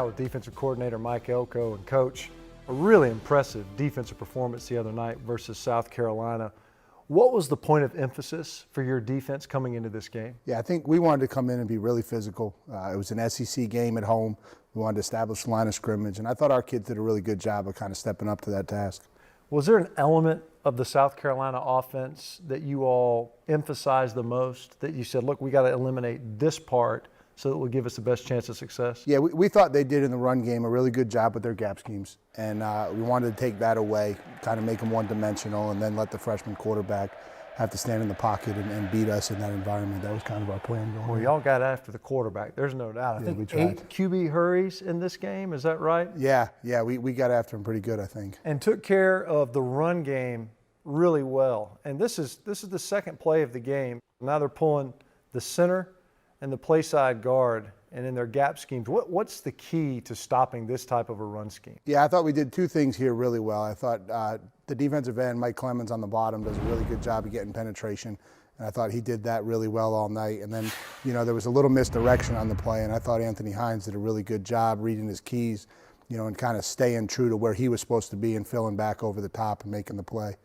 With defensive coordinator Mike Elko and coach, a really impressive defensive performance the other night versus South Carolina. What was the point of emphasis for your defense coming into this game? Yeah, I think we wanted to come in and be really physical. It was an SEC game at home. We wanted to establish the line of scrimmage, and I thought our kids did a really good job of kind of stepping up to that task. Was there an element of the South Carolina offense that you all emphasized the most, that you said, look, we got to eliminate this part so that will give us the best chance of success? Yeah, we thought they did in the run game a really good job with their gap schemes, and we wanted to take that away, kind of make them one-dimensional, and then let the freshman quarterback have to stand in the pocket and beat us in that environment. That was kind of our plan going. Well, y'all got after the quarterback. There's no doubt. I think 8 QB hurries in this game. Is that right? Yeah, we got after him pretty good, I think. And took care of the run game really well. And this is the second play of the game. Now they're pulling the center and the play side guard, and in their gap schemes. What's the key to stopping this type of a run scheme? Yeah, I thought we did two things here really well. I thought the defensive end, Mike Clemens on the bottom, does a really good job of getting penetration, and I thought he did that really well all night. And then, there was a little misdirection on the play, and I thought Anthony Hines did a really good job reading his keys, and kind of staying true to where he was supposed to be and filling back over the top and making the play.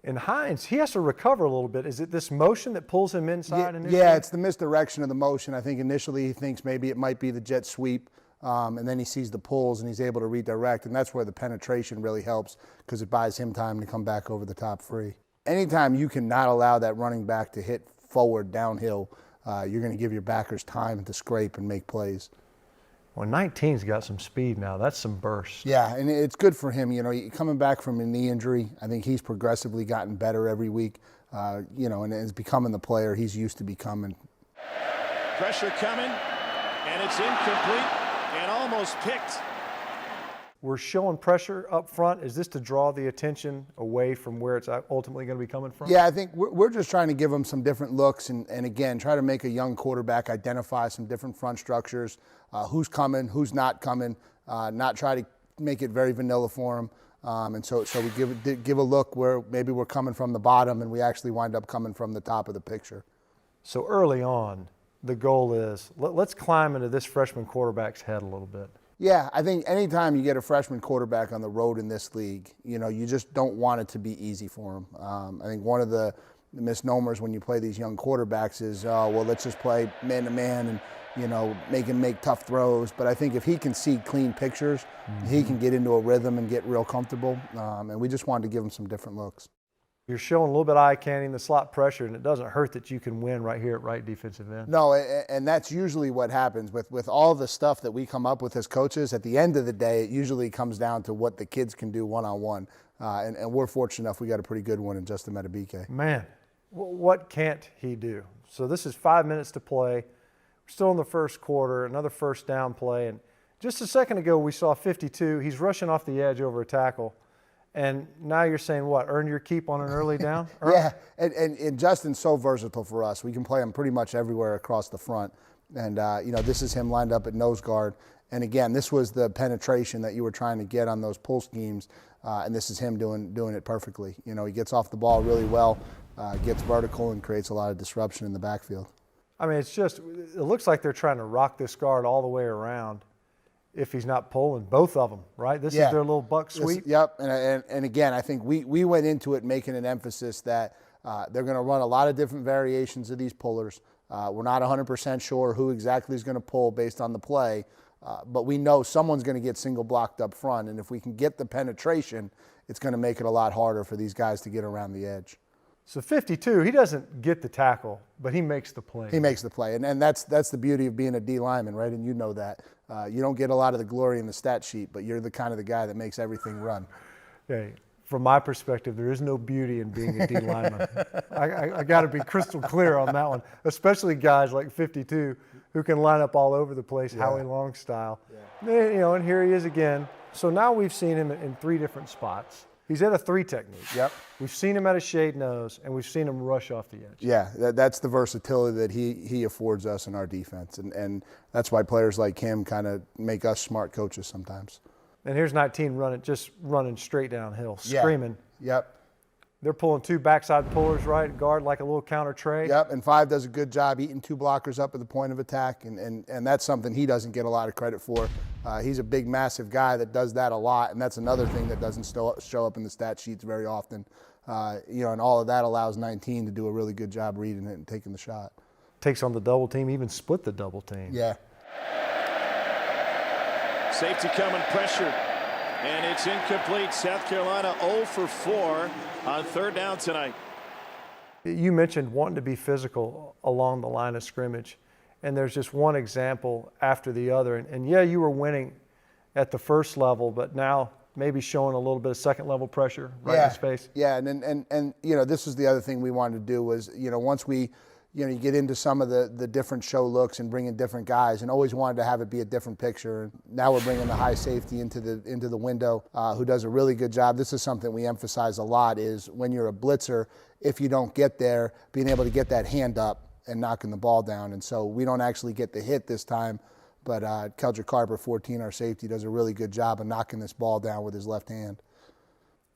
And Hines, he has to recover a little bit. Is it this motion that pulls him inside initially? Yeah, it's the misdirection of the motion. I think initially he thinks maybe it might be the jet sweep, and then he sees the pulls and he's able to redirect, and that's where the penetration really helps because it buys him time to come back over the top free. Anytime you can not allow that running back to hit forward downhill, you're going to give your backers time to scrape and make plays. Well, 19's got some speed now. That's some burst. Yeah, and it's good for him. Coming back from a knee injury, I think he's progressively gotten better every week, and is becoming the player he's used to becoming. Pressure coming, and it's incomplete and almost picked. We're showing pressure up front. Is this to draw the attention away from where it's ultimately going to be coming from? Yeah, I think we're just trying to give them some different looks and again, try to make a young quarterback identify some different front structures, who's coming, who's not coming, not try to make it very vanilla for them. And so we give a look where maybe we're coming from the bottom and we actually wind up coming from the top of the picture. So early on, the goal is let's climb into this freshman quarterback's head a little bit. Yeah, I think anytime you get a freshman quarterback on the road in this league, you just don't want it to be easy for him. I think one of the misnomers when you play these young quarterbacks is, well, let's just play man-to-man and, make him make tough throws. But I think if he can see clean pictures, he can get into a rhythm and get real comfortable. And we just wanted to give him some different looks. You're showing a little bit of eye candy in the slot pressure, and it doesn't hurt that you can win right here at right defensive end. No, and that's usually what happens with all the stuff that we come up with as coaches. At the end of the day, it usually comes down to what the kids can do one-on-one. And we're fortunate enough we got a pretty good one in Justin Metabike. Man, what can't he do? So this is 5 minutes to play. We're still in the first quarter, another first down play. And just a second ago, we saw 52. He's rushing off the edge over a tackle. And now you're saying what, earn your keep on an early down? Yeah, and Justin's so versatile for us. We can play him pretty much everywhere across the front. And, this is him lined up at nose guard. And, again, this was the penetration that you were trying to get on those pull schemes, and this is him doing it perfectly. He gets off the ball really well, gets vertical, and creates a lot of disruption in the backfield. I mean, it looks like they're trying to rock this guard all the way around. If he's not pulling both of them, right? This is their little buck sweep. Yep, and again, I think we went into it making an emphasis that they're going to run a lot of different variations of these pullers. We're not 100% sure who exactly is going to pull based on the play, but we know someone's going to get single blocked up front, and if we can get the penetration, it's going to make it a lot harder for these guys to get around the edge. So 52, he doesn't get the tackle, but he makes the play. He makes the play, and that's the beauty of being a D lineman, right? And you know that. You don't get a lot of the glory in the stat sheet, but you're the kind of the guy that makes everything run. Hey, from my perspective, there is no beauty in being a D lineman. I got to be crystal clear on that one, especially guys like 52 who can line up all over the place, Howie Long style. Yeah. And here he is again. So now we've seen him in 3 different spots. He's at a 3 technique. Yep. We've seen him at a shade nose, and we've seen him rush off the edge. Yeah, that's the versatility that he affords us in our defense, and that's why players like him kind of make us smart coaches sometimes. And here's 19 running straight downhill, screaming. Yep. They're pulling 2 backside pullers, right? Guard like a little counter tray. Yep, and 5 does a good job eating 2 blockers up at the point of attack, and that's something he doesn't get a lot of credit for. He's a big, massive guy that does that a lot, and that's another thing that doesn't show up in the stat sheets very often. And all of that allows 19 to do a really good job reading it and taking the shot. Takes on the double team, even split the double team. Yeah. Safety coming, pressure, and it's incomplete. South Carolina 0 for 4 on 3rd down tonight. You mentioned wanting to be physical along the line of scrimmage, and there's just one example after the other. And yeah, you were winning at the first level, but now maybe showing a little bit of second level pressure right in his face. Yeah, and this is the other thing we wanted to do was, once we, you get into some of the different show looks and bring in different guys, and always wanted to have it be a different picture. And now we're bringing the high safety into the window, who does a really good job. This is something we emphasize a lot, is when you're a blitzer, if you don't get there, being able to get that hand up and knocking the ball down. And so we don't actually get the hit this time, but Keldrick Carper, 14, our safety, does a really good job of knocking this ball down with his left hand.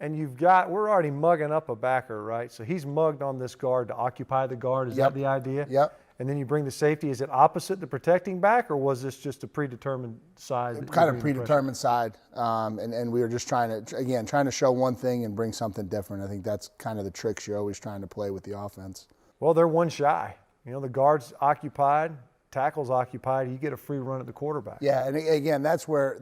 And we're already mugging up a backer, right? So he's mugged on this guard to occupy the guard. Is that the idea? Yep. And then you bring the safety. Is it opposite the protecting back, or was this just a predetermined side? Kind of predetermined side. And we were just trying to show one thing and bring something different. I think that's kind of the tricks you're always trying to play with the offense. Well, they're one shy. The guard's occupied, tackle's occupied, you get a free run at the quarterback. Yeah, and again, that's where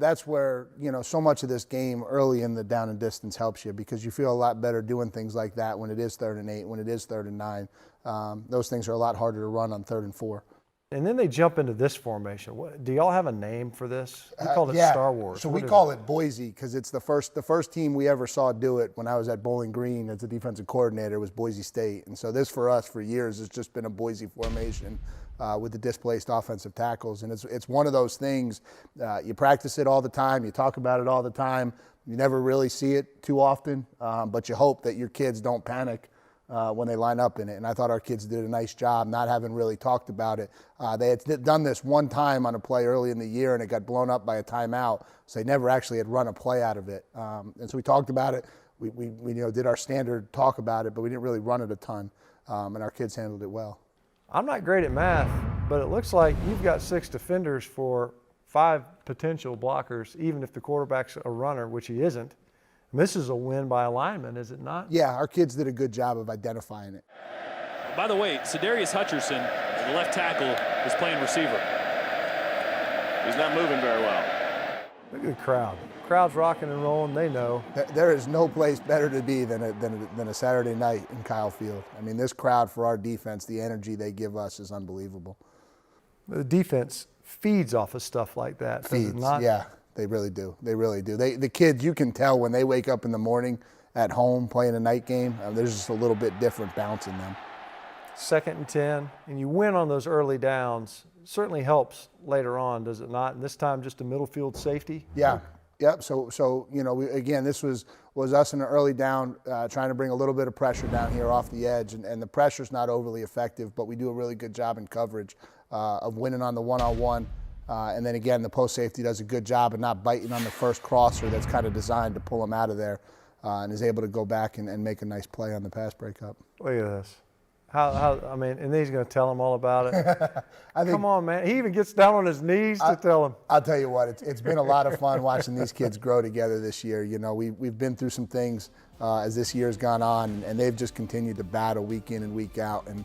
so much of this game early in the down and distance helps you, because you feel a lot better doing things like that when it is 3rd and 8, when it is 3rd and 9. Those things are a lot harder to run on 3rd and 4. And then they jump into this formation. Do y'all have a name for this? We call it Star Wars. So we call it Boise, because it's the first team we ever saw do it when I was at Bowling Green as a defensive coordinator was Boise State. And so this for us for years has just been a Boise formation with the displaced offensive tackles. And it's one of those things, you practice it all the time, you talk about it all the time, you never really see it too often, but you hope that your kids don't panic when they line up in it. And I thought our kids did a nice job not having really talked about it. They had done this one time on a play early in the year, and it got blown up by a timeout, so they never actually had run a play out of it. And so we talked about it. We did our standard talk about it, but we didn't really run it a ton, and our kids handled it well. I'm not great at math, but it looks like you've got 6 defenders for 5 potential blockers, even if the quarterback's a runner, which he isn't. And this is a win by alignment, is it not? Yeah, our kids did a good job of identifying it. By the way, Cedarius Hutcherson, the left tackle, is playing receiver. He's not moving very well. Look at the crowd. Crowd's rocking and rolling. They know. There is no place better to be than a Saturday night in Kyle Field. I mean, this crowd for our defense, the energy they give us is unbelievable. The defense feeds off of stuff like that. Does it not? Yeah, they really do. They really do. The kids, you can tell when they wake up in the morning at home playing a night game, there's just a little bit different bounce in them. 2nd and 10, and you win on those early downs. Certainly helps later on, does it not? And this time just a middle field safety? Yeah. Yep. So this was us in an early down, trying to bring a little bit of pressure down here off the edge, and the pressure's not overly effective, but we do a really good job in coverage of winning on the one-on-one. And then again, the post safety does a good job of not biting on the first crosser that's kind of designed to pull them out of there, and is able to go back and make a nice play on the pass breakup. Look at this. And then he's going to tell them all about it. Come on, man. He even gets down on his knees to tell them. I'll tell you what, it's been a lot of fun watching these kids grow together this year. We've been through some things as this year's gone on, and they've just continued to battle week in and week out. And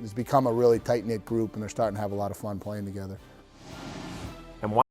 it's become a really tight-knit group, and they're starting to have a lot of fun playing together.